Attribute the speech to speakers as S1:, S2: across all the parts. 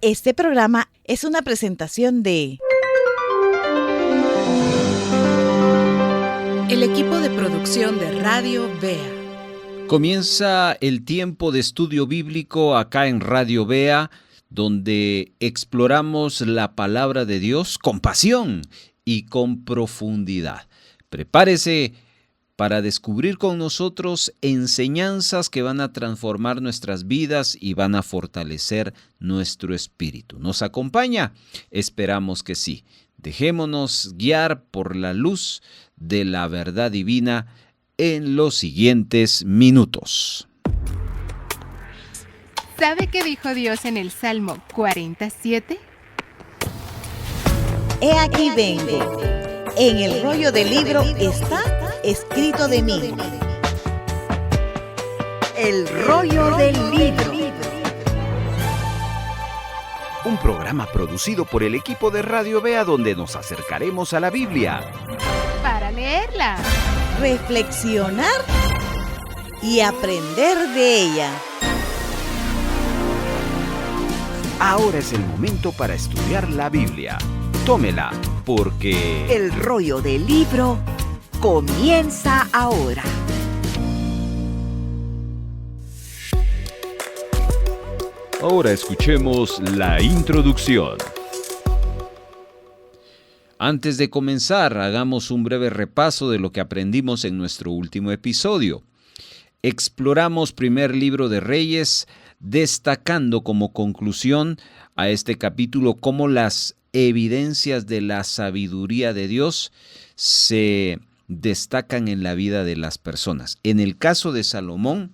S1: Este programa es una presentación de el equipo de producción de Radio Bea.
S2: Comienza el tiempo de estudio bíblico acá en Radio Bea, donde exploramos la palabra de Dios con pasión y con profundidad. Prepárese para descubrir con nosotros enseñanzas que van a transformar nuestras vidas y van a fortalecer nuestro espíritu. ¿Nos acompaña? Esperamos que sí. Dejémonos guiar por la luz de la verdad divina en los siguientes minutos.
S3: ¿Sabe qué dijo Dios en el Salmo 47?
S1: He aquí vengo. En el rollo del libro está escrito de mí. El rollo del libro.
S2: Un programa producido por el equipo de Radio Bea, donde nos acercaremos a la Biblia
S3: Para leerla,
S1: reflexionar y aprender de ella.
S2: Ahora es el momento para estudiar la Biblia. Tómela, porque
S1: El rollo del libro comienza ahora.
S2: ahora escuchemos la introducción. Antes de comenzar, hagamos un breve repaso de lo que aprendimos en nuestro último episodio. Exploramos primer libro de Reyes, destacando como conclusión a este capítulo cómo las evidencias de la sabiduría de Dios se destacan en la vida de las personas. En el caso de Salomón,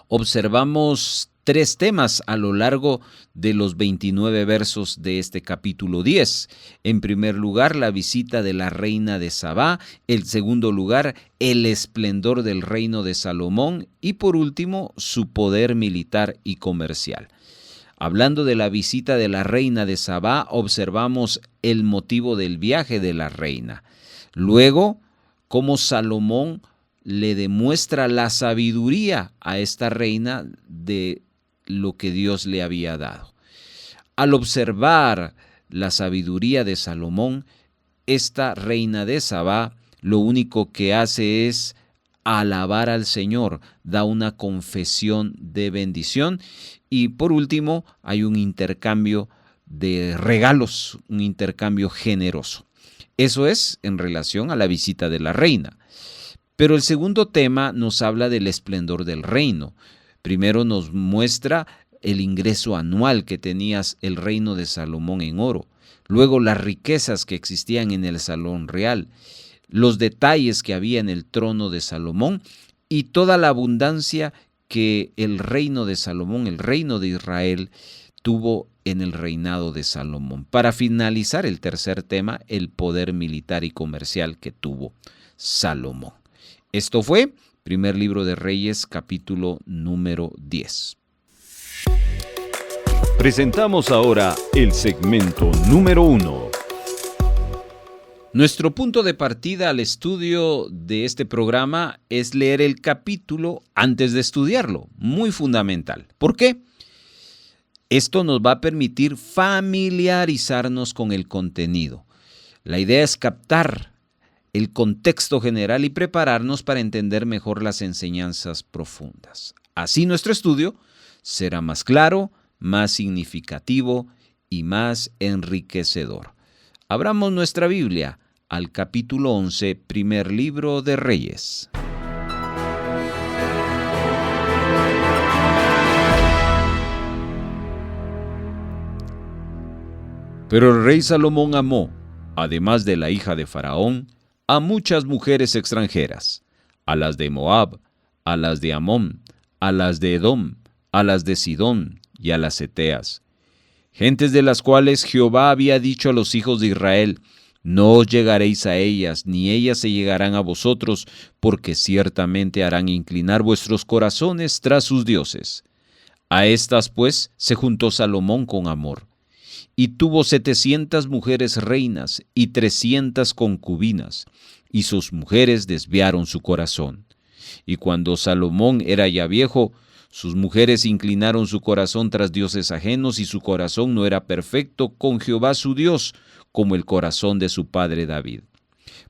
S2: observamos 3 temas a lo largo de los 29 versos de este capítulo 10. En primer lugar, la visita de la reina de Sabá. En segundo lugar, el esplendor del reino de Salomón. Y por último, su poder militar y comercial. Hablando de la visita de la reina de Sabá, observamos el motivo del viaje de la reina. Luego, cómo Salomón le demuestra la sabiduría a esta reina de lo que Dios le había dado. Al observar la sabiduría de Salomón, esta reina de Sabá lo único que hace es alabar al Señor, da una confesión de bendición y por último hay un intercambio de regalos, un intercambio generoso. Eso es en relación a la visita de la reina. Pero el segundo tema nos habla del esplendor del reino. Primero nos muestra el ingreso anual que tenía el reino de Salomón en oro. Luego las riquezas que existían en el salón real, los detalles que había en el trono de Salomón y toda la abundancia que el reino de Salomón, el reino de Israel, tuvo en el reinado de Salomón. Para finalizar el tercer tema, el poder militar y comercial que tuvo Salomón. Esto fue primer libro de Reyes, capítulo número 10.
S4: Presentamos ahora el segmento número 1.
S2: Nuestro punto de partida al estudio de este programa es leer el capítulo antes de estudiarlo. Muy fundamental. ¿Por qué? Esto nos va a permitir familiarizarnos con el contenido. La idea es captar el contexto general y prepararnos para entender mejor las enseñanzas profundas. Así nuestro estudio será más claro, más significativo y más enriquecedor. Abramos nuestra Biblia al capítulo 11, primer libro de Reyes. Pero el rey Salomón amó, además de la hija de Faraón, a muchas mujeres extranjeras, a las de Moab, a las de Amón, a las de Edom, a las de Sidón y a las heteas, gentes de las cuales Jehová había dicho a los hijos de Israel: no os llegaréis a ellas, ni ellas se llegarán a vosotros, porque ciertamente harán inclinar vuestros corazones tras sus dioses. A estas, pues, se juntó Salomón con amor, y tuvo 700 mujeres reinas y 300 concubinas, y sus mujeres desviaron su corazón. Y cuando Salomón era ya viejo, Sus mujeres inclinaron su corazón tras dioses ajenos, y su corazón no era perfecto con Jehová su Dios, como el corazón de su padre David.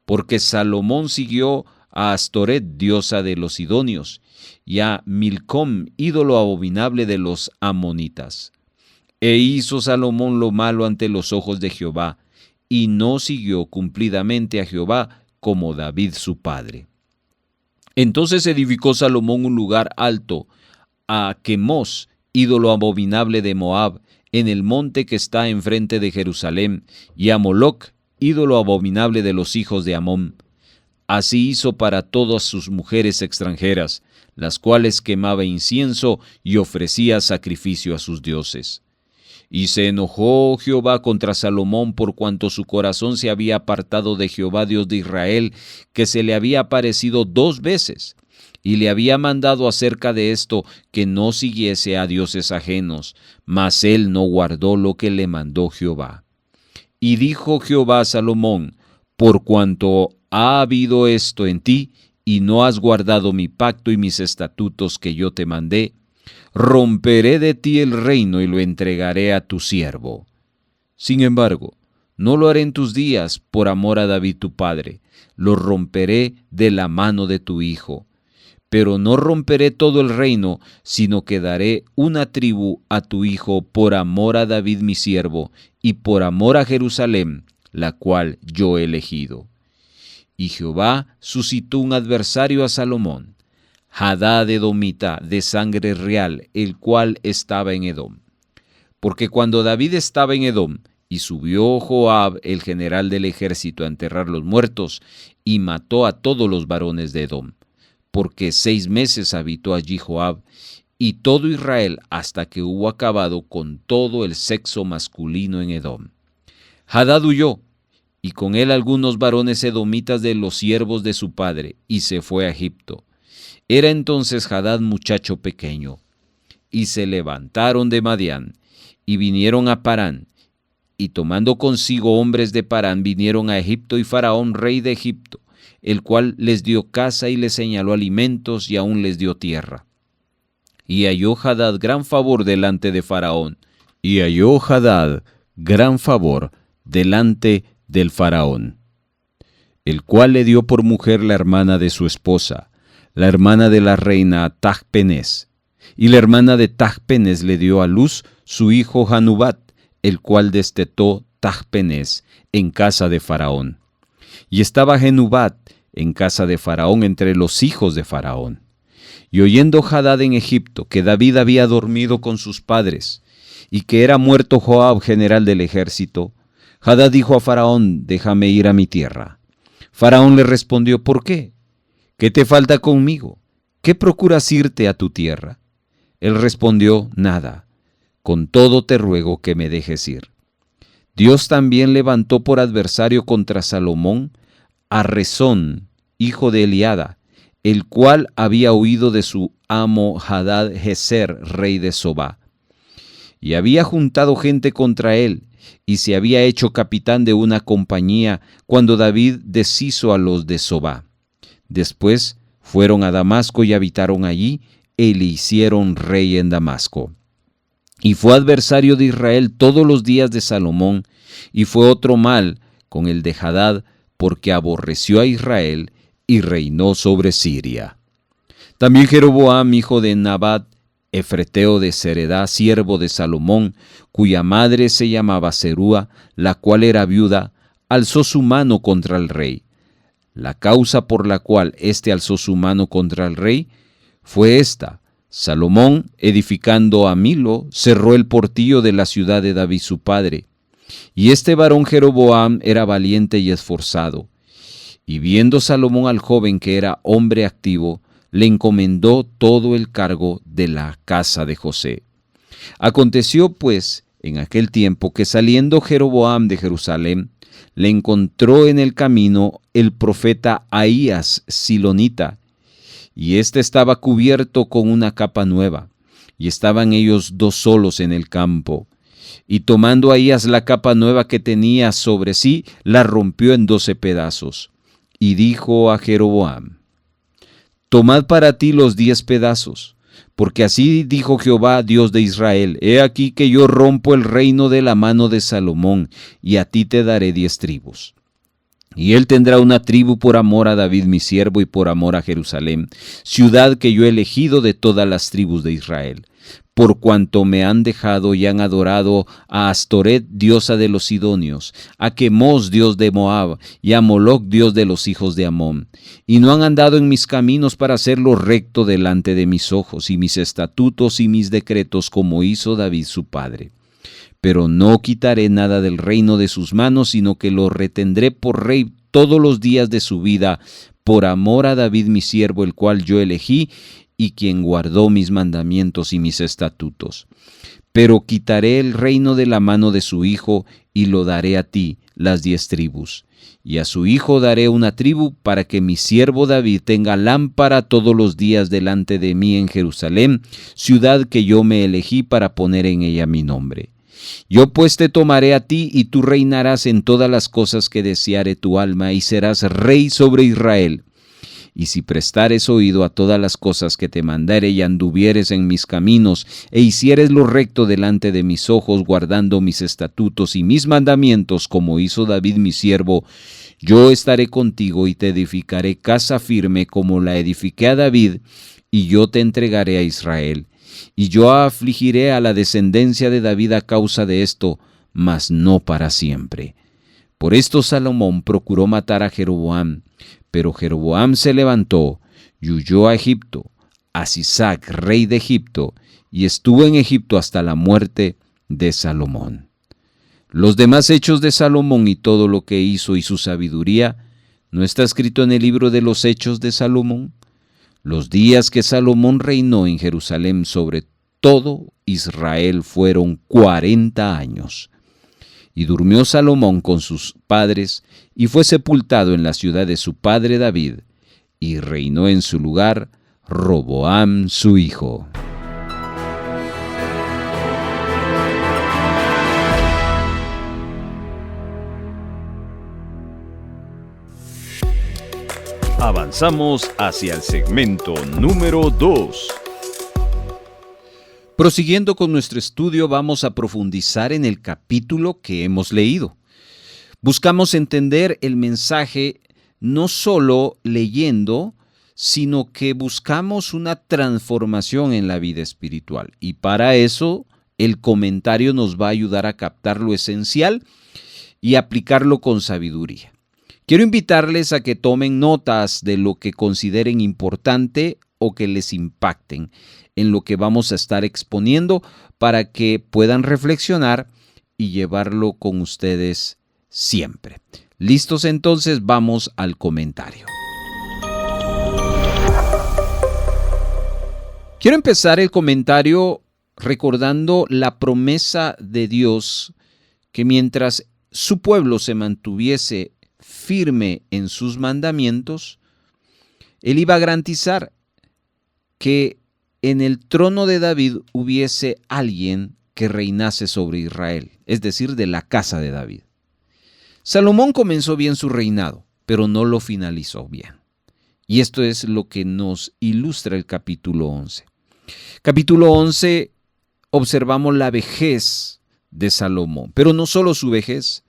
S2: Porque Salomón siguió a Astoret, diosa de los sidonios, y a Milcom, ídolo abominable de los amonitas. E hizo Salomón lo malo ante los ojos de Jehová, y no siguió cumplidamente a Jehová como David su padre. Entonces edificó Salomón un lugar alto a Quemos, ídolo abominable de Moab, en el monte que está enfrente de Jerusalén, y a Moloc, ídolo abominable de los hijos de Amón. Así hizo para todas sus mujeres extranjeras, las cuales quemaba incienso y ofrecía sacrificio a sus dioses. Y se enojó Jehová contra Salomón por cuanto su corazón se había apartado de Jehová Dios de Israel, que se le había aparecido 2 veces, y le había mandado acerca de esto que no siguiese a dioses ajenos, mas él no guardó lo que le mandó Jehová. Y dijo Jehová a Salomón: por cuanto ha habido esto en ti, y no has guardado mi pacto y mis estatutos que yo te mandé, romperé de ti el reino y lo entregaré a tu siervo. Sin embargo, no lo haré en tus días por amor a David tu padre, lo romperé de la mano de tu hijo. Pero no romperé todo el reino, sino que daré una tribu a tu hijo por amor a David mi siervo, y por amor a Jerusalén, la cual yo he elegido. Y Jehová suscitó un adversario a Salomón, Hadad edomita, de sangre real, el cual estaba en Edom. Porque cuando David estaba en Edom, y subió Joab, el general del ejército, a enterrar los muertos, y mató a todos los varones de Edom, porque 6 meses habitó allí Joab, y todo Israel, hasta que hubo acabado con todo el sexo masculino en Edom. Hadad huyó, y con él algunos varones edomitas de los siervos de su padre, y se fue a Egipto. Era entonces Hadad muchacho pequeño. Y se levantaron de Madián, y vinieron a Parán, y tomando consigo hombres de Parán, vinieron a Egipto, y Faraón, rey de Egipto, el cual les dio casa y les señaló alimentos, y aún les dio tierra. Y halló Hadad gran favor delante de Faraón, del Faraón, el cual le dio por mujer la hermana de su esposa, la hermana de la reina Tachpenes. Y la hermana de Tachpenes le dio a luz su hijo Hanubat, el cual destetó Tachpenes en casa de Faraón. Y estaba Genubat en casa de Faraón entre los hijos de Faraón. Y oyendo Hadad en Egipto que David había dormido con sus padres, y que era muerto Joab, general del ejército, Hadad dijo a Faraón: déjame ir a mi tierra. Faraón le respondió: ¿por qué? ¿Qué te falta conmigo? ¿Qué procuras irte a tu tierra? Él respondió: nada, con todo te ruego que me dejes ir. Dios también levantó por adversario contra Salomón a Rezón, hijo de Eliada, el cual había huido de su amo Hadad-Ezer, rey de Sobá. Y había juntado gente contra él, y se había hecho capitán de una compañía cuando David deshizo a los de Sobá. Después fueron a Damasco y habitaron allí, y le hicieron rey en Damasco. Y fue adversario de Israel todos los días de Salomón, y fue otro mal con el de Hadad, porque aborreció a Israel y reinó sobre Siria. También Jeroboam, hijo de Nabat, efreteo de Seredá, siervo de Salomón, cuya madre se llamaba Serúa, la cual era viuda, alzó su mano contra el rey. La causa por la cual éste alzó su mano contra el rey fue esta: Salomón, edificando a Milo, cerró el portillo de la ciudad de David su padre. Y este varón Jeroboam era valiente y esforzado. Y viendo Salomón al joven que era hombre activo, le encomendó todo el cargo de la casa de José. Aconteció pues en aquel tiempo que saliendo Jeroboam de Jerusalén, le encontró en el camino el profeta Ahías silonita, y éste estaba cubierto con una capa nueva, y estaban ellos 2 solos en el campo. Y tomando Ahías la capa nueva que tenía sobre sí, la rompió en 12 pedazos, y dijo a Jeroboam: tomad para ti los 10 pedazos, Porque así dijo Jehová, Dios de Israel: He aquí que yo rompo el reino de la mano de Salomón, y a ti te daré 10 tribus. Y él tendrá una tribu por amor a David mi siervo y por amor a Jerusalén, ciudad que yo he elegido de todas las tribus de Israel. Por cuanto me han dejado y han adorado a Astoret, diosa de los sidonios, a Quemos, dios de Moab, y a Moloc, dios de los hijos de Amón. Y no han andado en mis caminos para hacerlo recto delante de mis ojos, y mis estatutos y mis decretos, como hizo David su padre. Pero no quitaré nada del reino de sus manos, sino que lo retendré por rey todos los días de su vida, por amor a David mi siervo, el cual yo elegí, y quien guardó mis mandamientos y mis estatutos. Pero quitaré el reino de la mano de su hijo, y lo daré a ti, las 10 tribus. Y a su hijo daré una tribu, para que mi siervo David tenga lámpara todos los días delante de mí en Jerusalén, ciudad que yo me elegí para poner en ella mi nombre. Yo pues te tomaré a ti, y tú reinarás en todas las cosas que deseare tu alma, y serás rey sobre Israel. Y si prestares oído a todas las cosas que te mandare, y anduvieres en mis caminos, e hicieres lo recto delante de mis ojos, guardando mis estatutos y mis mandamientos, como hizo David mi siervo, yo estaré contigo y te edificaré casa firme como la edifiqué a David, y yo te entregaré a Israel. Y yo afligiré a la descendencia de David a causa de esto, mas no para siempre. Por esto Salomón procuró matar a Jeroboam, pero Jeroboam se levantó y huyó a Egipto, a Sisac, rey de Egipto, y estuvo en Egipto hasta la muerte de Salomón. Los demás hechos de Salomón y todo lo que hizo y su sabiduría, ¿no está escrito en el libro de los hechos de Salomón? Los días que Salomón reinó en Jerusalén sobre todo Israel fueron 40 años. Y durmió Salomón con sus padres, y fue sepultado en la ciudad de su padre David, y reinó en su lugar Roboam su hijo.
S4: Avanzamos hacia el segmento número 2.
S2: Prosiguiendo con nuestro estudio, vamos a profundizar en el capítulo que hemos leído. Buscamos entender el mensaje no solo leyendo, sino que buscamos una transformación en la vida espiritual. Y para eso, el comentario nos va a ayudar a captar lo esencial y aplicarlo con sabiduría. Quiero invitarles a que tomen notas de lo que consideren importante o que les impacten en lo que vamos a estar exponiendo para que puedan reflexionar y llevarlo con ustedes siempre. ¿Listos? Entonces vamos al comentario. Quiero empezar el comentario recordando la promesa de Dios que mientras su pueblo se mantuviese firme en sus mandamientos, Él iba a garantizar que en el trono de David hubiese alguien que reinase sobre Israel, es decir, de la casa de David. Salomón comenzó bien su reinado, pero no lo finalizó bien. Y esto es lo que nos ilustra el capítulo 11. Capítulo 11 observamos la vejez de Salomón, pero no solo su vejez,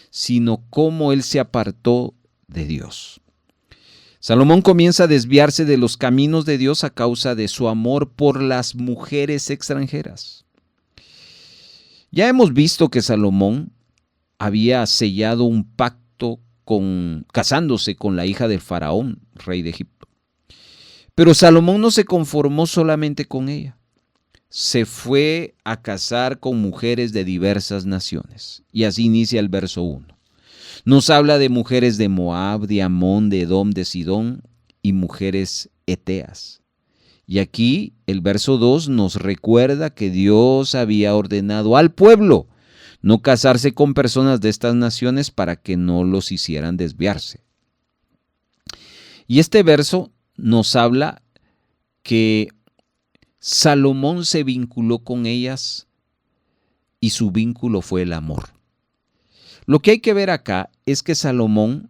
S2: sino cómo él se apartó de Dios. Salomón comienza a desviarse de los caminos de Dios a causa de su amor por las mujeres extranjeras. Ya hemos visto que Salomón había sellado un pacto casándose con la hija del faraón, rey de Egipto. Pero Salomón no se conformó solamente con ella. Se fue a casar con mujeres de diversas naciones. Y así inicia el verso 1. Nos habla de mujeres de Moab, de Amón, de Edom, de Sidón y mujeres eteas. Y aquí el verso 2 nos recuerda que Dios había ordenado al pueblo no casarse con personas de estas naciones para que no los hicieran desviarse. Y este verso nos habla que Salomón se vinculó con ellas y su vínculo fue el amor. Lo que hay que ver acá es que Salomón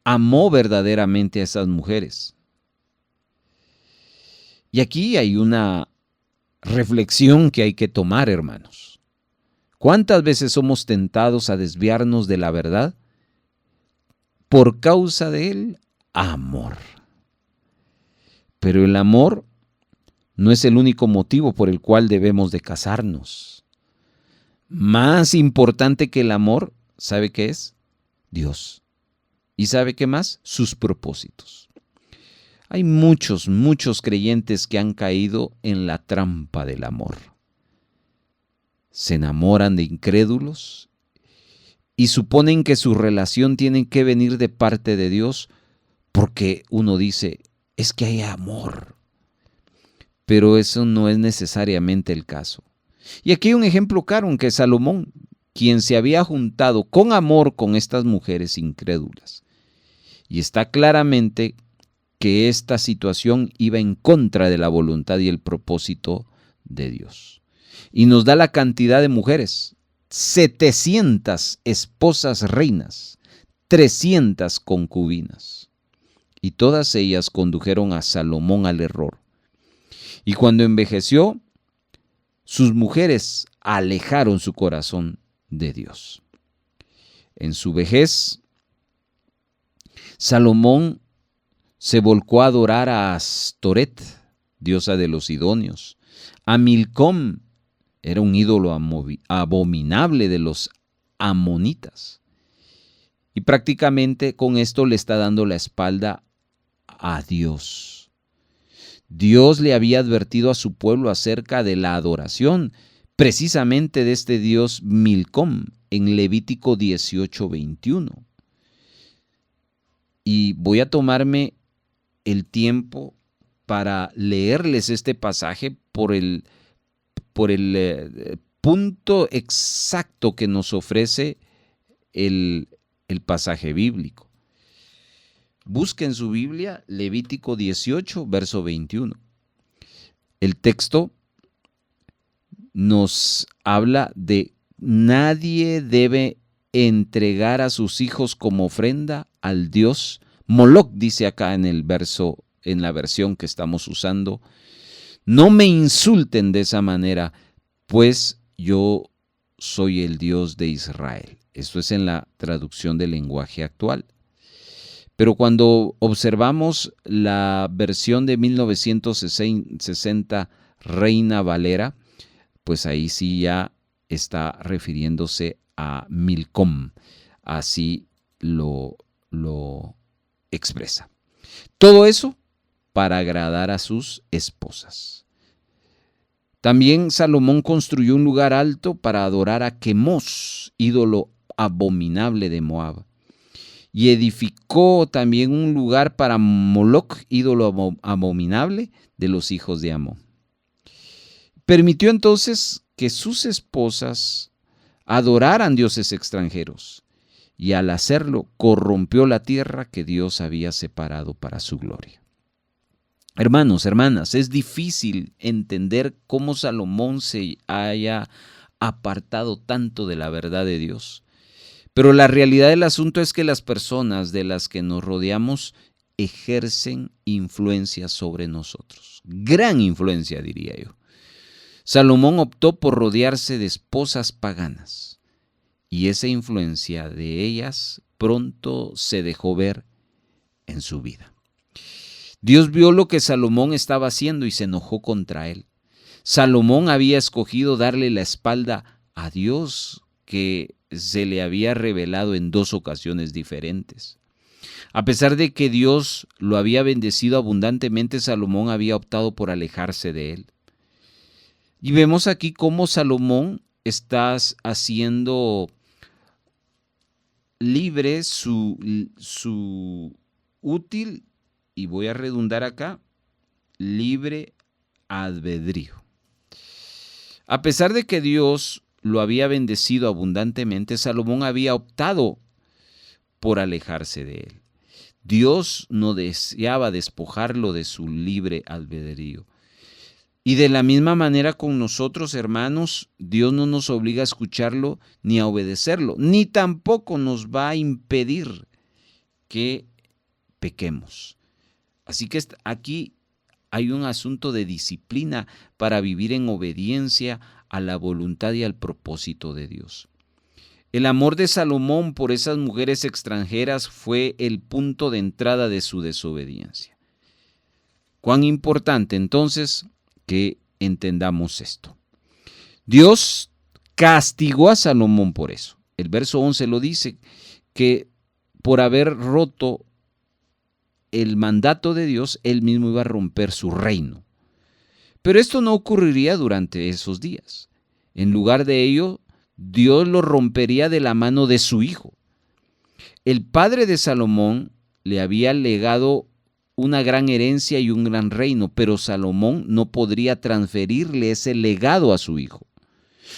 S2: amó verdaderamente a esas mujeres. Y aquí hay una reflexión que hay que tomar, hermanos. ¿Cuántas veces somos tentados a desviarnos de la verdad por causa del amor? Pero el amor no es el único motivo por el cual debemos de casarnos. Más importante que el amor, ¿sabe qué es? Dios. ¿Y sabe qué más? Sus propósitos. Hay muchos creyentes que han caído en la trampa del amor. Se enamoran de incrédulos y suponen que su relación tiene que venir de parte de Dios porque uno dice, es que hay amor. Pero eso no es necesariamente el caso. Y aquí hay un ejemplo claro en que Salomón, quien se había juntado con amor con estas mujeres incrédulas. Y está claramente que esta situación iba en contra de la voluntad y el propósito de Dios. Y nos da la cantidad de mujeres, 700 esposas reinas, 300 concubinas. Y todas ellas condujeron a Salomón al error. Y cuando envejeció, sus mujeres alejaron su corazón de Dios. En su vejez, Salomón se volcó a adorar a Astoret, diosa de los sidonios. A Milcom, era un ídolo abominable de los amonitas. Y prácticamente con esto le está dando la espalda a Dios. Dios le había advertido a su pueblo acerca de la adoración, precisamente de este dios Milcom, en Levítico 18:21. Y voy a tomarme el tiempo para leerles este pasaje por el punto exacto que nos ofrece el pasaje bíblico. Busquen su Biblia, Levítico 18, verso 21. El texto nos habla de nadie debe entregar a sus hijos como ofrenda al dios Moloc, dice acá en el verso, en la versión que estamos usando. No me insulten de esa manera, pues yo soy el Dios de Israel. Esto es en la traducción del lenguaje actual. Pero cuando observamos la versión de 1960 Reina Valera, pues ahí sí ya está refiriéndose a Milcom. Así lo expresa. Todo eso para agradar a sus esposas. También Salomón construyó un lugar alto para adorar a Quemos, ídolo abominable de Moab. Y edificó también un lugar para Moloc, ídolo abominable de los hijos de Amón. Permitió entonces que sus esposas adoraran dioses extranjeros, y al hacerlo corrompió la tierra que Dios había separado para su gloria. Hermanos, hermanas, es difícil entender cómo Salomón se haya apartado tanto de la verdad de Dios. Pero la realidad del asunto es que las personas de las que nos rodeamos ejercen influencia sobre nosotros. Gran influencia, diría yo. Salomón optó por rodearse de esposas paganas, y esa influencia de ellas pronto se dejó ver en su vida. Dios vio lo que Salomón estaba haciendo y se enojó contra él. Salomón había escogido darle la espalda a Dios, que se le había revelado en 2 ocasiones diferentes. A pesar de que Dios lo había bendecido abundantemente, Salomón había optado por alejarse de él. Y vemos aquí cómo Salomón está haciendo libre su útil, y voy a redundar acá, libre albedrío. A pesar de que Dios lo había bendecido abundantemente, Salomón había optado por alejarse de él. Dios no deseaba despojarlo de su libre albedrío. Y de la misma manera con nosotros, hermanos, Dios no nos obliga a escucharlo ni a obedecerlo, ni tampoco nos va a impedir que pequemos. Así que aquí hay un asunto de disciplina para vivir en obediencia a la voluntad y al propósito de Dios. El amor de Salomón por esas mujeres extranjeras fue el punto de entrada de su desobediencia. Cuán importante entonces que entendamos esto. Dios castigó a Salomón por eso. El verso 11 lo dice, que por haber roto el mandato de Dios, él mismo iba a romper su reino. Pero esto no ocurriría durante esos días. En lugar de ello, Dios lo rompería de la mano de su hijo. El padre de Salomón le había legado una gran herencia y un gran reino, pero Salomón no podría transferirle ese legado a su hijo.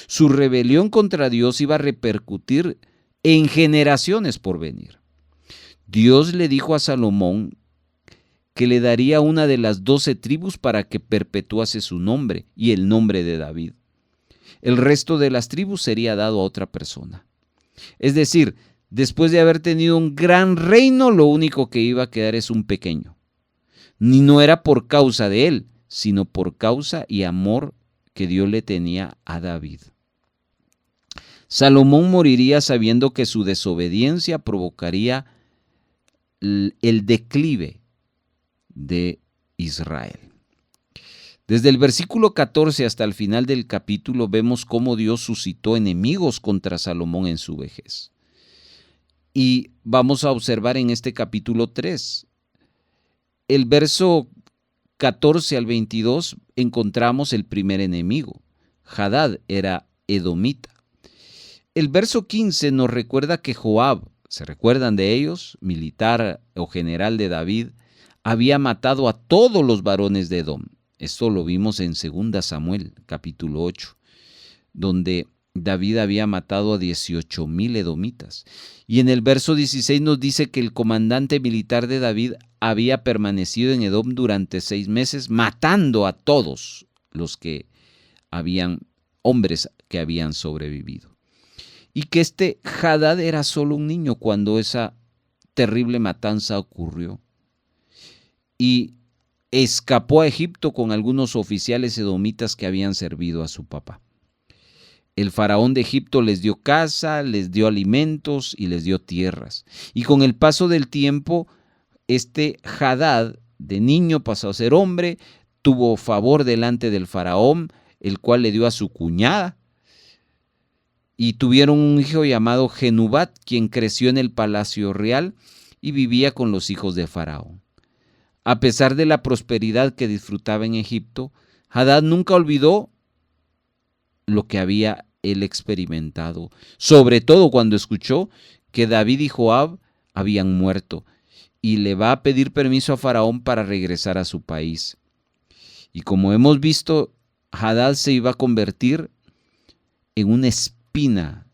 S2: Su rebelión contra Dios iba a repercutir en generaciones por venir. Dios le dijo a Salomón que le daría una de las 12 tribus para que perpetuase su nombre y el nombre de David. El resto de las tribus sería dado a otra persona. Es decir, después de haber tenido un gran reino, lo único que iba a quedar es un pequeño. Ni no era por causa de él, sino por causa y amor que Dios le tenía a David. Salomón moriría sabiendo que su desobediencia provocaría el declive de Israel. Desde el versículo 14 hasta el final del capítulo vemos cómo Dios suscitó enemigos contra Salomón en su vejez. Y vamos a observar en este capítulo 3, el verso 14 al 22, encontramos el primer enemigo. Hadad era edomita. El verso 15 nos recuerda que Joab, ¿se recuerdan de ellos? Militar o general de David, había matado a todos los varones de Edom. Esto lo vimos en 2 Samuel, capítulo 8, donde David había matado a 18,000 edomitas. Y en el verso 16 nos dice que el comandante militar de David había permanecido en Edom durante 6 meses, matando a todos los que hombres que habían sobrevivido. Y que este Hadad era solo un niño cuando esa terrible matanza ocurrió. Y escapó a Egipto con algunos oficiales edomitas que habían servido a su papá. El faraón de Egipto les dio casa, les dio alimentos y les dio tierras. Y con el paso del tiempo, este Hadad, de niño pasó a ser hombre, tuvo favor delante del faraón, el cual le dio a su cuñada. Y tuvieron un hijo llamado Genubat, quien creció en el palacio real y vivía con los hijos de Faraón. A pesar de la prosperidad que disfrutaba en Egipto, Hadad nunca olvidó lo que había él experimentado, sobre todo cuando escuchó que David y Joab habían muerto, y le va a pedir permiso a Faraón para regresar a su país. Y como hemos visto, Hadad se iba a convertir en una espina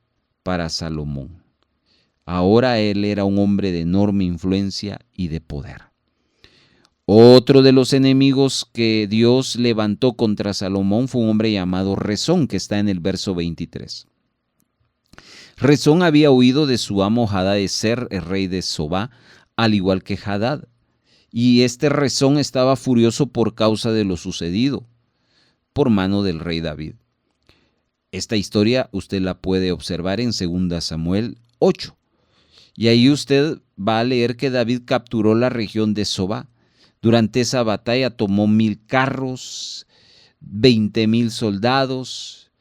S2: para Salomón. Ahora él era un hombre de enorme influencia y de poder. Otro de los enemigos que Dios levantó contra Salomón fue un hombre llamado Rezón, que está en el verso 23. Rezón había huido de su amo Hadadezer, el rey de Sobá, al igual que Hadad. Y este Rezón estaba furioso por causa de lo sucedido por mano del rey David. Esta historia usted la puede observar en 2 Samuel 8. Y ahí usted va a leer que David capturó la región de Sobá. Durante esa batalla tomó 1,000 carros, 20,000 soldados,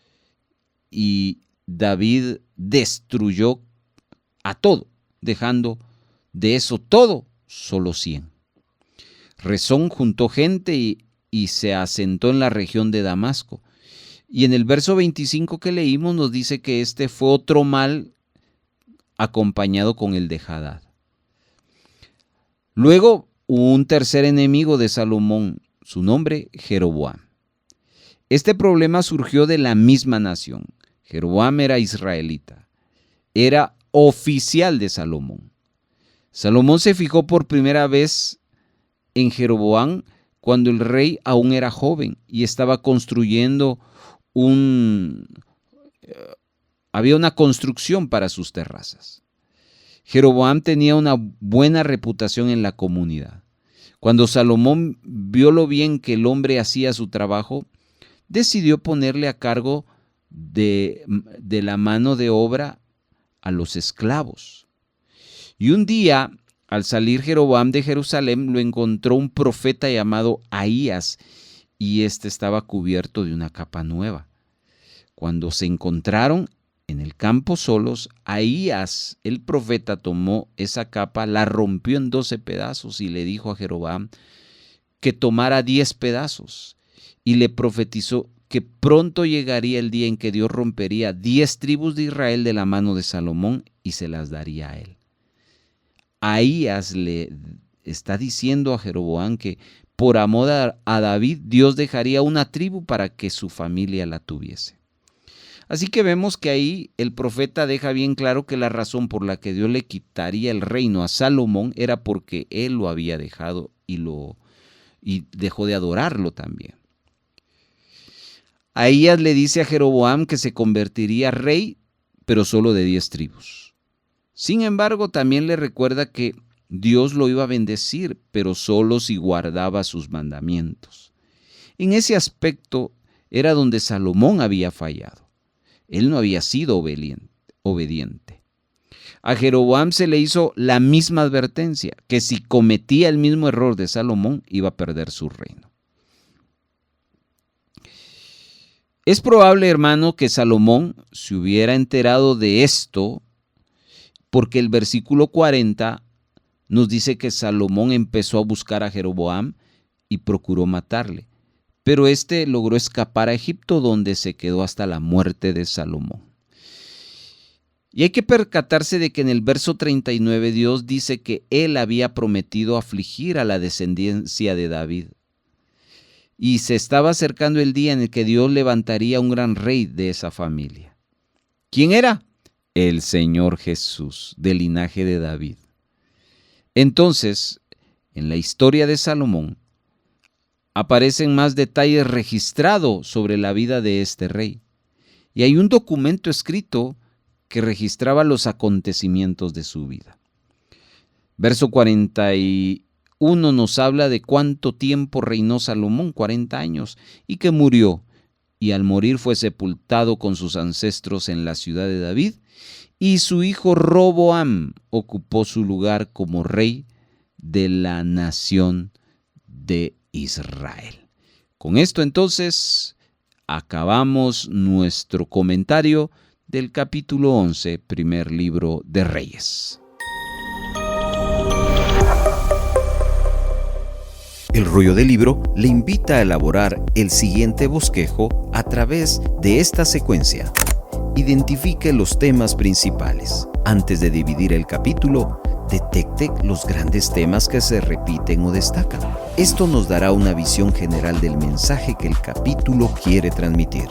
S2: y David destruyó a todo, dejando de eso todo solo 100. Rezón juntó gente y se asentó en la región de Damasco. Y en el verso 25 que leímos nos dice que este fue otro mal acompañado con el de Hadad. Luego, un tercer enemigo de Salomón, su nombre Jeroboam. Este problema surgió de la misma nación. Jeroboam era israelita, era oficial de Salomón. Salomón se fijó por primera vez en Jeroboam cuando el rey aún era joven y estaba construyendo había una construcción para sus terrazas. Jeroboam tenía una buena reputación en la comunidad. Cuando Salomón vio lo bien que el hombre hacía su trabajo, decidió ponerle a cargo de la mano de obra a los esclavos. Y un día, al salir Jeroboam de Jerusalén, lo encontró un profeta llamado Ahías, y éste estaba cubierto de una capa nueva. Cuando se encontraron en el campo solos, Ahías, el profeta, tomó esa capa, la rompió en 12 pedazos y le dijo a Jeroboam que tomara 10 pedazos, y le profetizó que pronto llegaría el día en que Dios rompería 10 tribus de Israel de la mano de Salomón y se las daría a él. Ahías le está diciendo a Jeroboam que por amor a David, Dios dejaría una tribu para que su familia la tuviese. Así que vemos que ahí el profeta deja bien claro que la razón por la que Dios le quitaría el reino a Salomón era porque él lo había dejado y dejó de adorarlo también. Ahías le dice a Jeroboam que se convertiría rey, pero solo de 10 tribus. Sin embargo, también le recuerda que Dios lo iba a bendecir, pero solo si guardaba sus mandamientos. En ese aspecto era donde Salomón había fallado. Él no había sido obediente. A Jeroboam se le hizo la misma advertencia, que si cometía el mismo error de Salomón, iba a perder su reino. Es probable, hermano, que Salomón se hubiera enterado de esto, porque el versículo 40 nos dice que Salomón empezó a buscar a Jeroboam y procuró matarle, pero éste logró escapar a Egipto, donde se quedó hasta la muerte de Salomón. Y hay que percatarse de que en el verso 39 Dios dice que él había prometido afligir a la descendencia de David. Y se estaba acercando el día en el que Dios levantaría un gran rey de esa familia. ¿Quién era? El Señor Jesús, del linaje de David. Entonces, en la historia de Salomón, aparecen más detalles registrados sobre la vida de este rey. Y hay un documento escrito que registraba los acontecimientos de su vida. Verso 41 nos habla de cuánto tiempo reinó Salomón, 40 años, y que murió, y al morir fue sepultado con sus ancestros en la ciudad de David, y su hijo Roboam ocupó su lugar como rey de la nación de Israel. Con esto entonces acabamos nuestro comentario del capítulo 11, primer libro de Reyes.
S5: El Rollo del Libro le invita a elaborar el siguiente bosquejo a través de esta secuencia. Identifique los temas principales. Antes de dividir el capítulo, detecte los grandes temas que se repiten o destacan. Esto nos dará una visión general del mensaje que el capítulo quiere transmitir.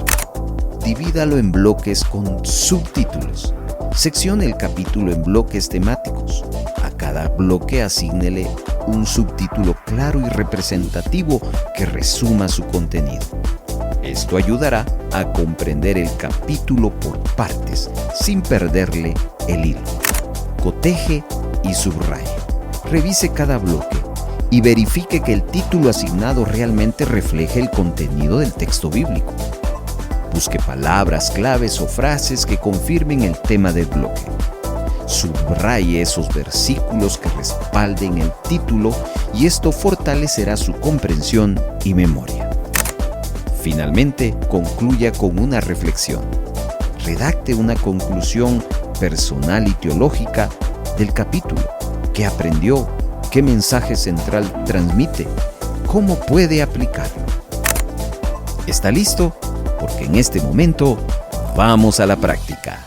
S5: Divídalo en bloques con subtítulos. Seccione el capítulo en bloques temáticos. A cada bloque asígnele un subtítulo claro y representativo que resuma su contenido. Esto ayudará a comprender el capítulo por partes, sin perderle el hilo. Coteje y subraye. Revise cada bloque y verifique que el título asignado realmente refleje el contenido del texto bíblico. Busque palabras claves o frases que confirmen el tema del bloque. Subraye esos versículos que respalden el título y esto fortalecerá su comprensión y memoria. Finalmente, concluya con una reflexión. Redacte una conclusión personal y teológica del capítulo. ¿Qué aprendió? ¿Qué mensaje central transmite? ¿Cómo puede aplicarlo? ¿Está listo? Porque en este momento vamos a la práctica.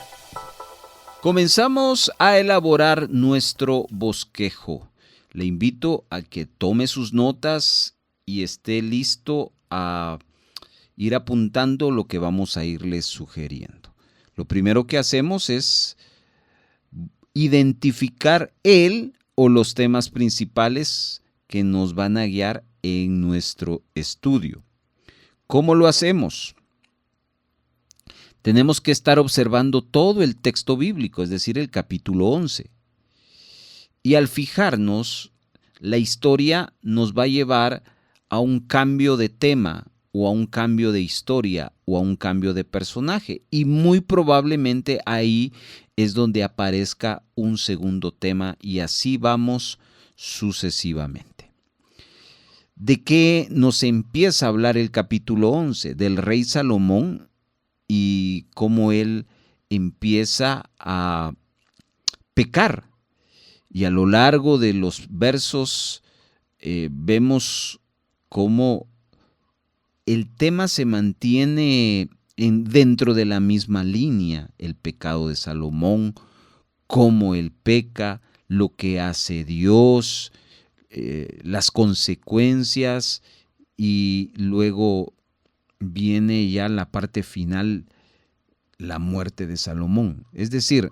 S2: Comenzamos a elaborar nuestro bosquejo. Le invito a que tome sus notas y esté listo a ir apuntando lo que vamos a irles sugiriendo. Lo primero que hacemos es identificar el o los temas principales que nos van a guiar en nuestro estudio. ¿Cómo lo hacemos? Tenemos que estar observando todo el texto bíblico, es decir, el capítulo 11. Y al fijarnos, la historia nos va a llevar a un cambio de tema o a un cambio de historia o a un cambio de personaje. Y muy probablemente ahí es donde aparezca un segundo tema y así vamos sucesivamente. ¿De qué nos empieza a hablar el capítulo 11? Del rey Salomón y cómo él empieza a pecar. Y a lo largo de los versos vemos cómo el tema se mantiene dentro de la misma línea, el pecado de Salomón, cómo él peca, lo que hace Dios, las consecuencias, y luego viene ya la parte final, la muerte de Salomón. Es decir,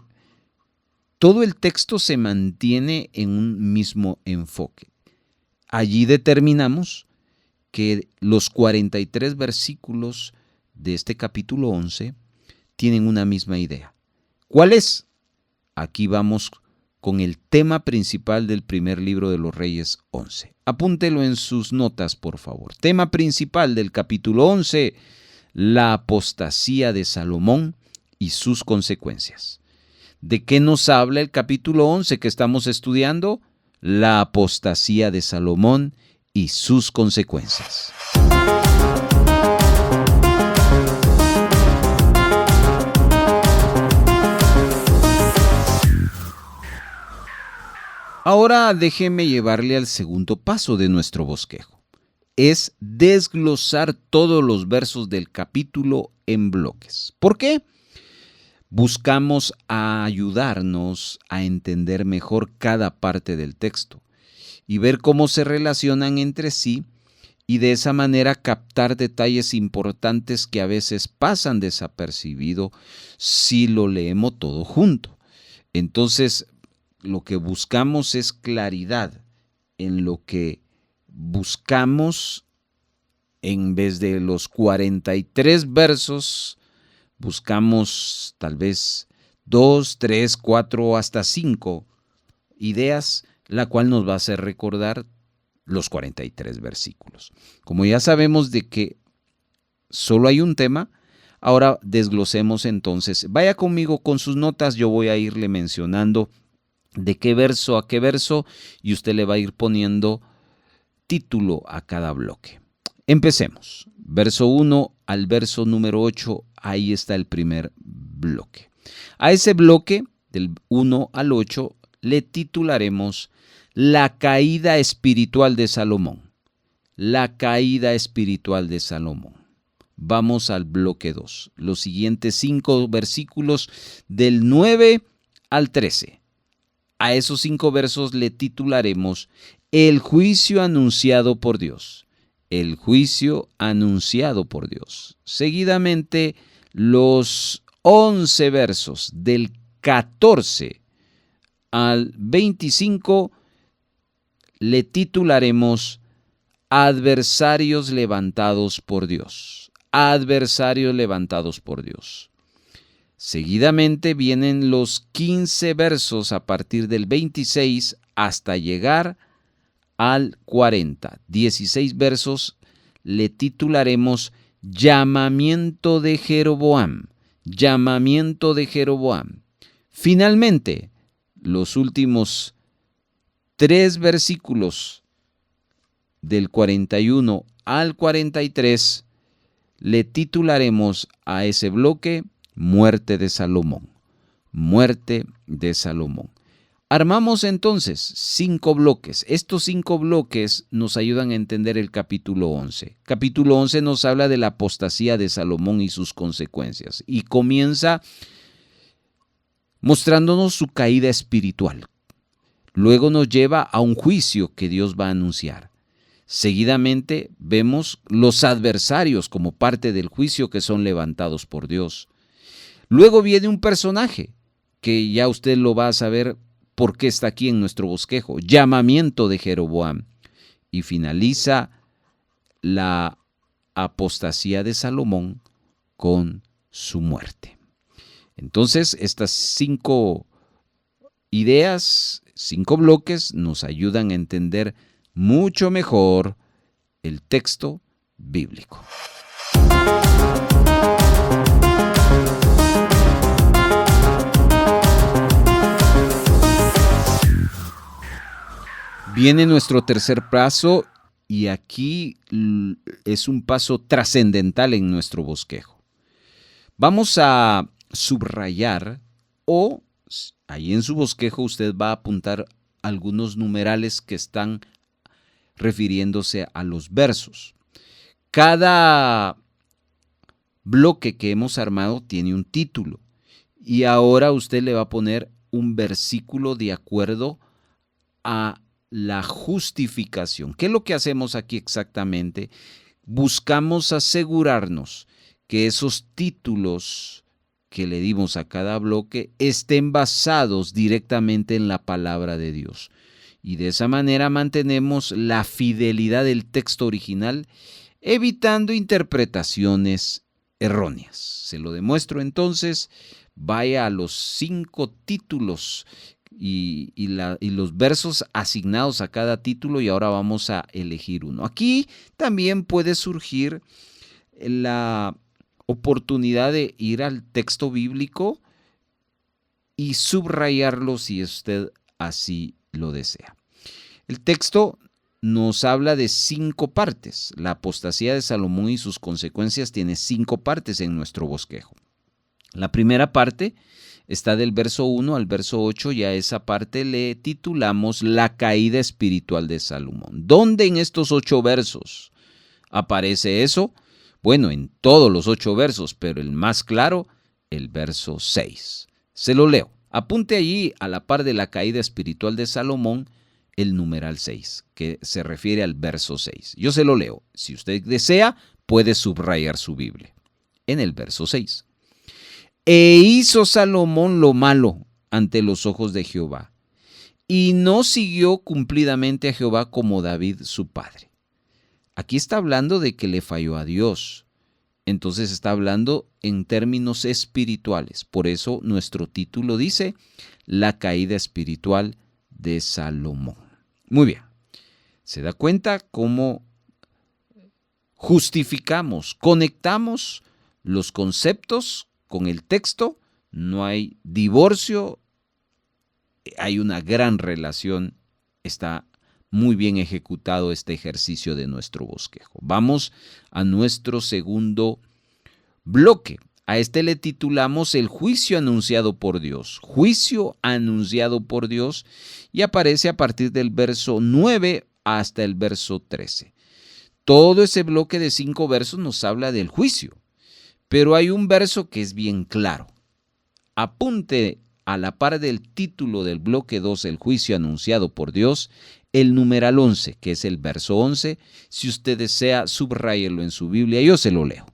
S2: todo el texto se mantiene en un mismo enfoque. Allí determinamos que los 43 versículos de este capítulo 11 tienen una misma idea. ¿Cuál es? Aquí vamos con el tema principal del primer libro de los Reyes 11. Apúntelo en sus notas, por favor. Tema principal del capítulo 11, la apostasía de Salomón y sus consecuencias. ¿De qué nos habla el capítulo 11 que estamos estudiando? La apostasía de Salomón y sus consecuencias. Ahora déjeme llevarle al segundo paso de nuestro bosquejo. Es desglosar todos los versos del capítulo en bloques. ¿Por qué? Buscamos ayudarnos a entender mejor cada parte del texto y ver cómo se relacionan entre sí y de esa manera captar detalles importantes que a veces pasan desapercibido si lo leemos todo junto. Entonces, lo que buscamos es claridad en lo que buscamos. En vez de los 43 versos, buscamos tal vez 2, 3, 4, hasta 5 ideas, la cual nos va a hacer recordar los 43 versículos. Como ya sabemos de que solo hay un tema, ahora desglosemos entonces. Vaya conmigo con sus notas, yo voy a irle mencionando de qué verso a qué verso y usted le va a ir poniendo título a cada bloque. Empecemos. Verso 1 al verso número 8, ahí está el primer bloque. A ese bloque, del 1 al 8, le titularemos La caída espiritual de Salomón. La caída espiritual de Salomón. Vamos al bloque 2. Los siguientes 5 versículos del 9 al 13. A esos 5 versos le titularemos El juicio anunciado por Dios. El juicio anunciado por Dios. Seguidamente, los 11 versos del 14 al 25 le titularemos Adversarios levantados por Dios. Adversarios levantados por Dios. Seguidamente vienen los 15 versos a partir del 26 hasta llegar al 40. 16 versos le titularemos Llamamiento de Jeroboam. Llamamiento de Jeroboam. Finalmente, los últimos 3 versículos del 41 al 43 le titularemos a ese bloque Muerte de Salomón. Muerte de Salomón. Armamos entonces 5 bloques. Estos 5 bloques nos ayudan a entender el capítulo 11. Capítulo 11 nos habla de la apostasía de Salomón y sus consecuencias. Y comienza mostrándonos su caída espiritual. Luego nos lleva a un juicio que Dios va a anunciar. Seguidamente vemos los adversarios como parte del juicio que son levantados por Dios. Luego viene un personaje que ya usted lo va a saber por qué está aquí en nuestro bosquejo. Llamamiento de Jeroboam. Y finaliza la apostasía de Salomón con su muerte. Entonces, estas 5 ideas 5 bloques nos ayudan a entender mucho mejor el texto bíblico. Viene nuestro tercer paso y aquí es un paso trascendental en nuestro bosquejo. Vamos a subrayar o ahí en su bosquejo usted va a apuntar algunos numerales que están refiriéndose a los versos. Cada bloque que hemos armado tiene un título y ahora usted le va a poner un versículo de acuerdo a la justificación. ¿Qué es lo que hacemos aquí exactamente? Buscamos asegurarnos que esos títulos que le dimos a cada bloque estén basados directamente en la palabra de Dios. Y de esa manera mantenemos la fidelidad del texto original, evitando interpretaciones erróneas. Se lo demuestro entonces. Vaya a los 5 títulos y los versos asignados a cada título y ahora vamos a elegir uno. Aquí también puede surgir la oportunidad de ir al texto bíblico y subrayarlo si usted así lo desea. El texto nos habla de 5 partes. La apostasía de Salomón y sus consecuencias tiene 5 partes en nuestro bosquejo. La primera parte está del verso 1 al verso 8 y a esa parte le titulamos La caída espiritual de Salomón. ¿Dónde en estos 8 versos aparece eso? Bueno, en todos los 8 versos, pero el más claro, el verso 6. Se lo leo. Apunte allí a la par de la caída espiritual de Salomón el numeral 6, que se refiere al verso 6. Yo se lo leo. Si usted desea, puede subrayar su Biblia. En el verso 6. E hizo Salomón lo malo ante los ojos de Jehová, y no siguió cumplidamente a Jehová como David su padre. Aquí está hablando de que le falló a Dios. Entonces está hablando en términos espirituales. Por eso nuestro título dice La caída espiritual de Salomón. Muy bien. ¿Se da cuenta cómo justificamos, conectamos los conceptos con el texto? No hay divorcio, hay una gran relación. Está muy bien ejecutado este ejercicio de nuestro bosquejo. Vamos a nuestro segundo bloque. A este le titulamos el juicio anunciado por Dios. Juicio anunciado por Dios, y aparece a partir del verso 9 hasta el verso 13. Todo ese bloque de 5 versos nos habla del juicio, pero hay un verso que es bien claro. Apunte a la par del título del bloque 2, el juicio anunciado por Dios, el numeral 11, que es el verso 11. Si usted desea, subráyelo en su Biblia, yo se lo leo.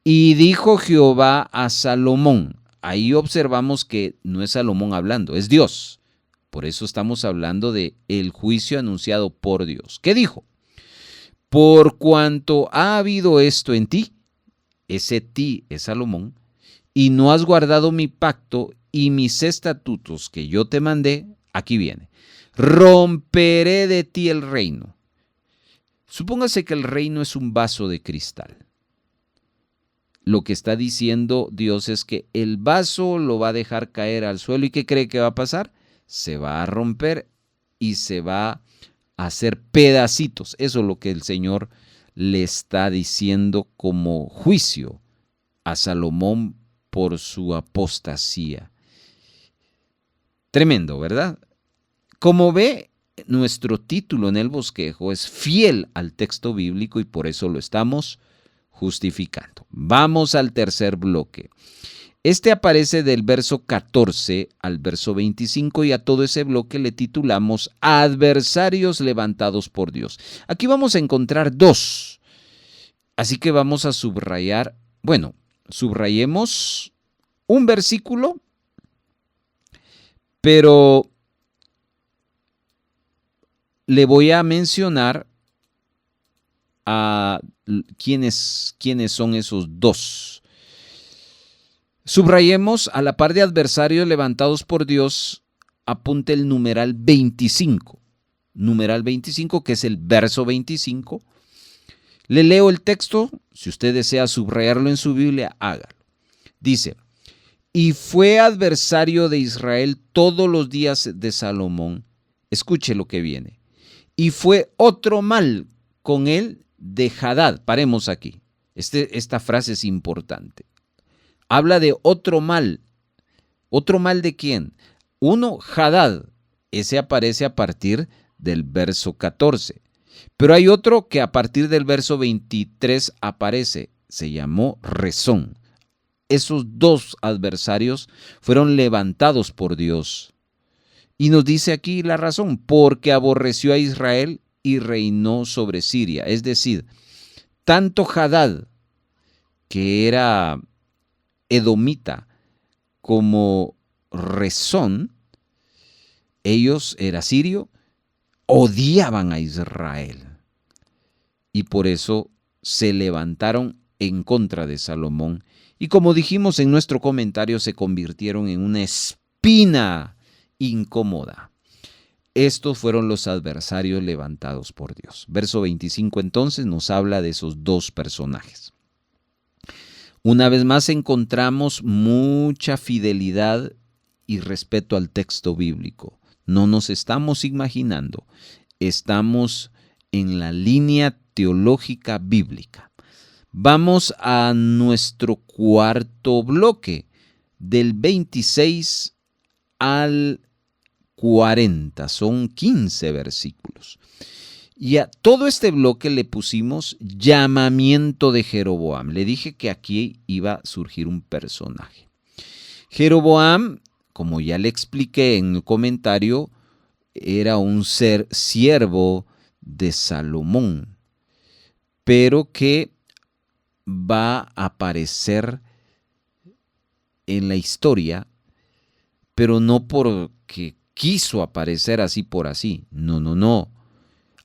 S2: Y dijo Jehová a Salomón. Ahí observamos que no es Salomón hablando, es Dios. Por eso estamos hablando de el juicio anunciado por Dios. ¿Qué dijo? Por cuanto ha habido esto en ti, ese ti es Salomón, y no has guardado mi pacto y mis estatutos que yo te mandé, aquí viene, romperé de ti el reino. Supóngase que el reino es un vaso de cristal. Lo que está diciendo Dios es que el vaso lo va a dejar caer al suelo. ¿Y qué cree que va a pasar? Se va a romper y se va a hacer pedacitos. Eso es lo que el Señor le está diciendo como juicio a Salomón por su apostasía. Tremendo, ¿verdad? Como ve, nuestro título en el bosquejo es fiel al texto bíblico y por eso lo estamos justificando. Vamos al tercer bloque. Este aparece del verso 14 al verso 25 y a todo ese bloque le titulamos Adversarios levantados por Dios. Aquí vamos a encontrar 2. Así que vamos a subrayar, subrayemos un versículo, pero le voy a mencionar a quiénes son esos 2. Subrayemos a la par de adversarios levantados por Dios, apunte el numeral 25. Numeral 25, que es el verso 25. Le leo el texto, si usted desea subrayarlo en su Biblia, hágalo. Dice: y fue adversario de Israel todos los días de Salomón. Escuche lo que viene. Y fue otro mal con él de Hadad. Paremos aquí. Esta frase es importante. Habla de otro mal. ¿Otro mal de quién? Uno, Hadad. Ese aparece a partir del verso 14. Pero hay otro que a partir del verso 23 aparece. Se llamó Rezón. Esos dos adversarios fueron levantados por Dios. Y nos dice aquí la razón: porque aborreció a Israel y reinó sobre Siria. Es decir, tanto Hadad, que era edomita, como Rezón, ellos, era sirio, odiaban a Israel. Y por eso se levantaron en contra de Salomón. Y como dijimos en nuestro comentario, se convirtieron en una espina incómoda. Estos fueron los adversarios levantados por Dios. Verso 25 entonces nos habla de esos dos personajes. Una vez más encontramos mucha fidelidad y respeto al texto bíblico. No nos estamos imaginando, estamos en la línea teológica bíblica. Vamos a nuestro cuarto bloque, del 26 al 40, son 15 versículos. Y a todo este bloque le pusimos llamamiento de Jeroboam. Le dije que aquí iba a surgir un personaje. Jeroboam, como ya le expliqué en el comentario, era un siervo de Salomón, pero que va a aparecer en la historia, pero no porque quiso aparecer así por así. No.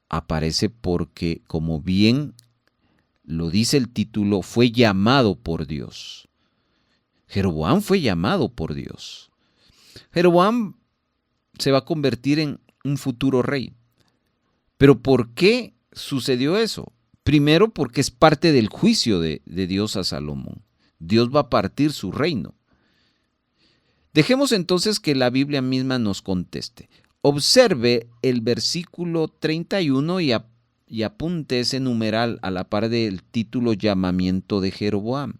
S2: Aparece porque, como bien lo dice el título, fue llamado por Dios. Jeroboam fue llamado por Dios. Jeroboam se va a convertir en un futuro rey. ¿Pero por qué sucedió eso? Primero, porque es parte del juicio de Dios a Salomón. Dios va a partir su reino. Dejemos entonces que la Biblia misma nos conteste. Observe el versículo 31 y apunte ese numeral a la par del título llamamiento de Jeroboam.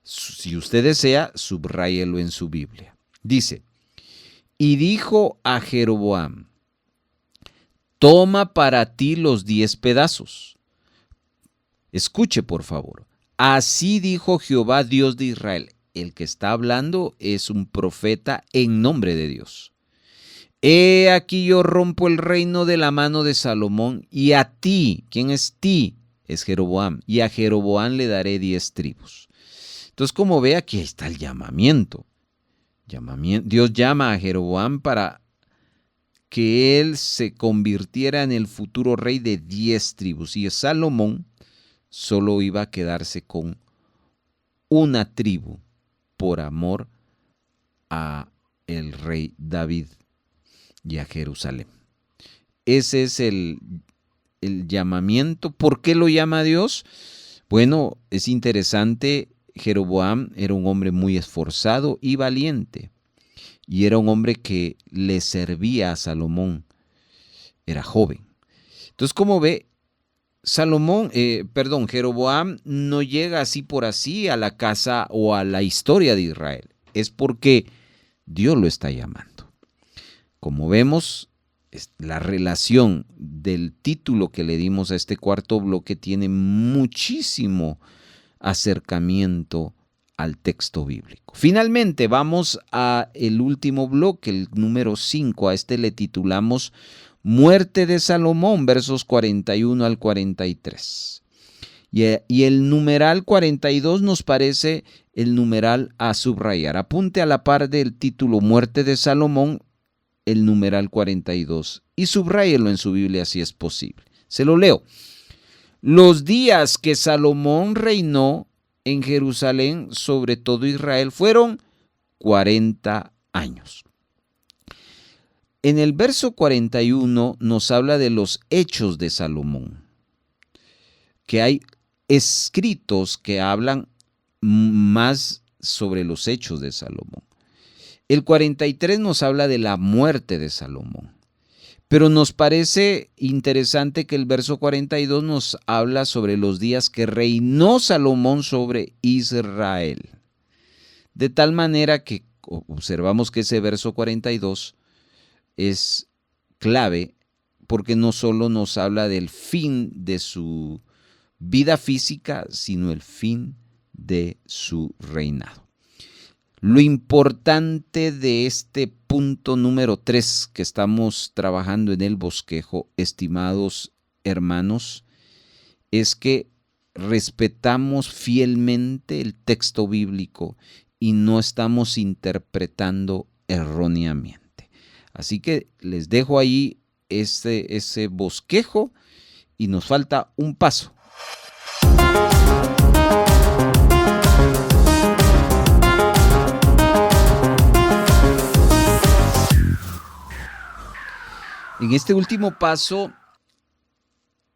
S2: Si usted desea, subráyelo en su Biblia. Dice: y dijo a Jeroboam: toma para ti los 10 pedazos. Escuche, por favor. Así dijo Jehová, Dios de Israel. El que está hablando es un profeta en nombre de Dios. He aquí yo rompo el reino de la mano de Salomón, y a ti, ¿quién es ti? Es Jeroboam, y a Jeroboam le daré 10 tribus. Entonces, como ve, aquí está el llamamiento. Dios llama a Jeroboam para que él se convirtiera en el futuro rey de 10 tribus, y Salomón solo iba a quedarse con una tribu por amor a el rey David y a Jerusalén. Ese es el llamamiento. ¿Por qué lo llama Dios? Bueno, es interesante. Jeroboam era un hombre muy esforzado y valiente, y era un hombre que le servía a Salomón. Era joven. Entonces, como ve, Jeroboam no llega así por así a la casa o a la historia de Israel. Es porque Dios lo está llamando. Como vemos, la relación del título que le dimos a este cuarto bloque tiene muchísimo acercamiento al texto bíblico. Finalmente, vamos a el último bloque, el número 5. A este le titulamos Muerte de Salomón, versos 41 al 43. Y el numeral 42 nos parece el numeral a subrayar. Apunte a la par del título Muerte de Salomón, el numeral 42, y subráyelo en su Biblia si es posible. Se lo leo. Los días que Salomón reinó en Jerusalén sobre todo Israel fueron 40 años. En el verso 41 nos habla de los hechos de Salomón, que hay escritos que hablan más sobre los hechos de Salomón. El 43 nos habla de la muerte de Salomón, pero nos parece interesante que el verso 42 nos habla sobre los días que reinó Salomón sobre Israel. De tal manera que observamos que ese verso 42 es clave porque no solo nos habla del fin de su vida física, sino el fin de su reinado. Lo importante de este punto número 3 que estamos trabajando en el bosquejo, estimados hermanos, es que respetamos fielmente el texto bíblico y no estamos interpretando erróneamente. Así que les dejo ahí ese bosquejo y nos falta un paso. En este último paso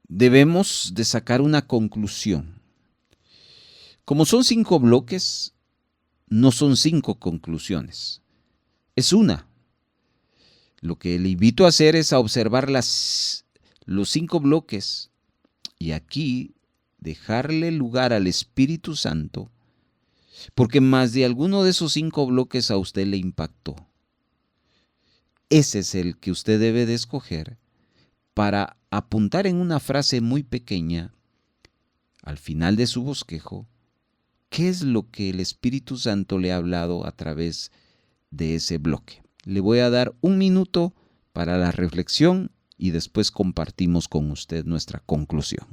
S2: debemos de sacar una conclusión. Como son 5 bloques, no son 5 conclusiones, es una. Lo que le invito a hacer es a observar los 5 bloques y aquí dejarle lugar al Espíritu Santo, porque más de alguno de esos 5 bloques a usted le impactó. Ese es el que usted debe de escoger para apuntar en una frase muy pequeña, al final de su bosquejo, qué es lo que el Espíritu Santo le ha hablado a través de ese bloque. Le voy a dar 1 minuto para la reflexión y después compartimos con usted nuestra conclusión.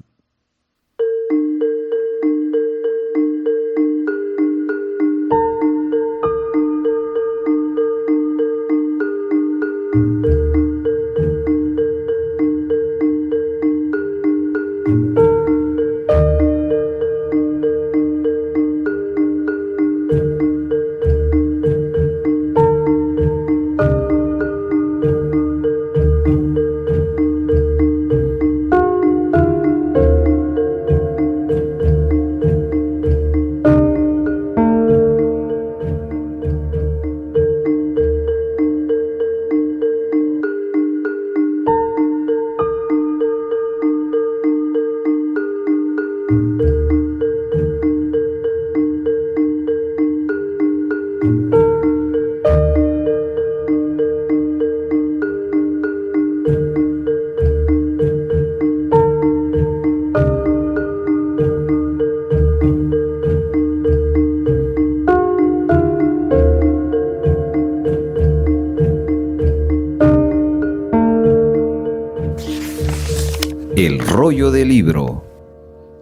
S2: El rollo del libro.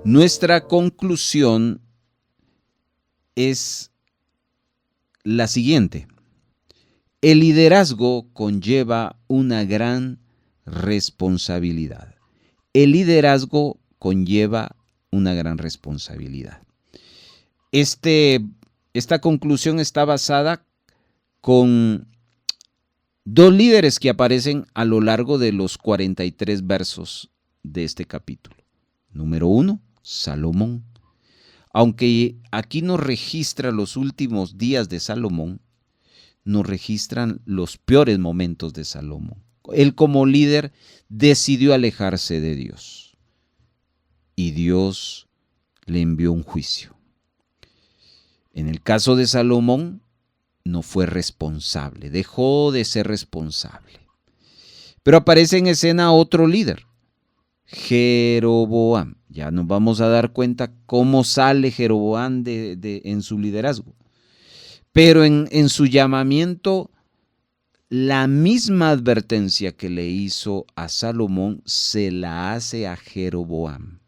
S2: Nuestra conclusión es la siguiente. El liderazgo conlleva una gran responsabilidad. El liderazgo conlleva una gran responsabilidad. Esta conclusión está basada con 2 líderes que aparecen a lo largo de los 43 versos de este capítulo. Número 1, Salomón. Aunque aquí nos registra los últimos días de Salomón, nos registran los peores momentos de Salomón. Él como líder decidió alejarse de Dios y Dios le envió un juicio. En el caso de Salomón, no fue responsable, dejó de ser responsable. Pero aparece en escena otro líder, Jeroboam. Ya nos vamos a dar cuenta cómo sale Jeroboam en su liderazgo. Pero en su llamamiento, la misma advertencia que le hizo a Salomón se la hace a Jeroboam.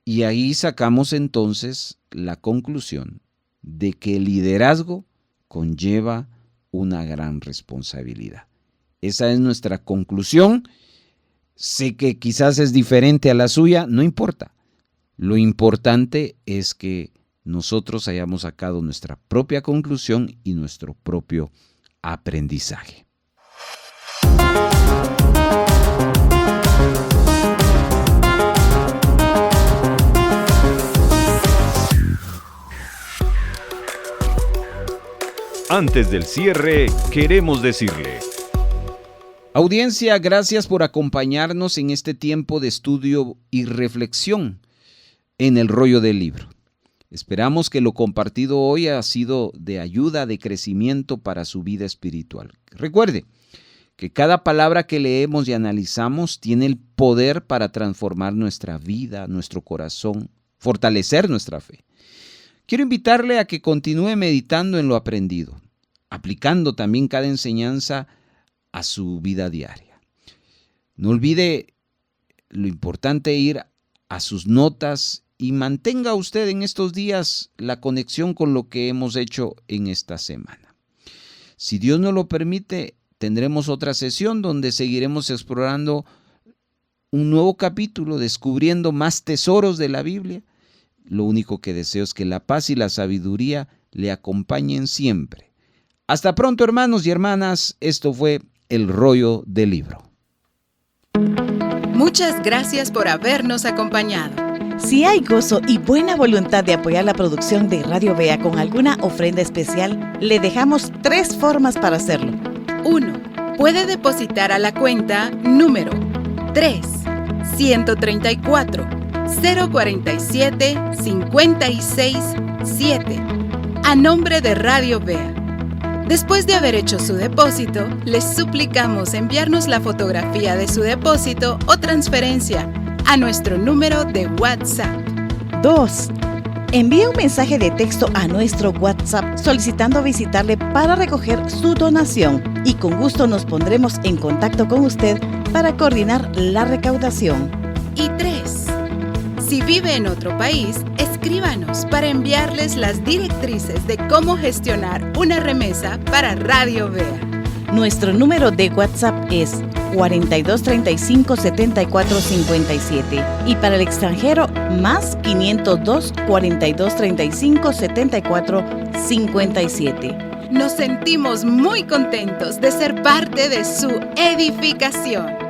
S2: Y ahí sacamos entonces la conclusión de que el liderazgo conlleva una gran responsabilidad. Esa es nuestra conclusión. Sé que quizás es diferente a la suya, no importa. Lo importante es que nosotros hayamos sacado nuestra propia conclusión y nuestro propio aprendizaje.
S4: Antes del cierre, queremos decirle:
S2: audiencia, gracias por acompañarnos en este tiempo de estudio y reflexión en el rollo del libro. Esperamos que lo compartido hoy ha sido de ayuda, de crecimiento para su vida espiritual. Recuerde que cada palabra que leemos y analizamos tiene el poder para transformar nuestra vida, nuestro corazón, fortalecer nuestra fe. Quiero invitarle a que continúe meditando en lo aprendido, aplicando también cada enseñanza a su vida diaria. No olvide lo importante ir a sus notas y mantenga usted en estos días la conexión con lo que hemos hecho en esta semana. Si Dios nos lo permite, tendremos otra sesión donde seguiremos explorando un nuevo capítulo, descubriendo más tesoros de la Biblia. Lo único que deseo es que la paz y la sabiduría le acompañen siempre. Hasta pronto, hermanos y hermanas. Esto fue El Rollo del Libro.
S3: Muchas gracias por habernos acompañado.
S1: Si hay gozo y buena voluntad de apoyar la producción de Radio Vea con alguna ofrenda especial, le dejamos 3 formas para hacerlo.
S3: 1. Puede depositar a la cuenta número 3 134 047 56 7 a nombre de Radio Vea. Después de haber hecho su depósito, les suplicamos enviarnos la fotografía de su depósito o transferencia a nuestro número de WhatsApp.
S1: 2. Envía un mensaje de texto a nuestro WhatsApp solicitando visitarle para recoger su donación y con gusto nos pondremos en contacto con usted para coordinar la recaudación.
S3: Y 3. Si vive en otro país, escríbanos para enviarles las directrices de cómo gestionar una remesa para Radio Vea.
S1: Nuestro número de WhatsApp es 4235 74 57 y para el extranjero más 502 4235 74 57.
S3: Nos sentimos muy contentos de ser parte de su edificación.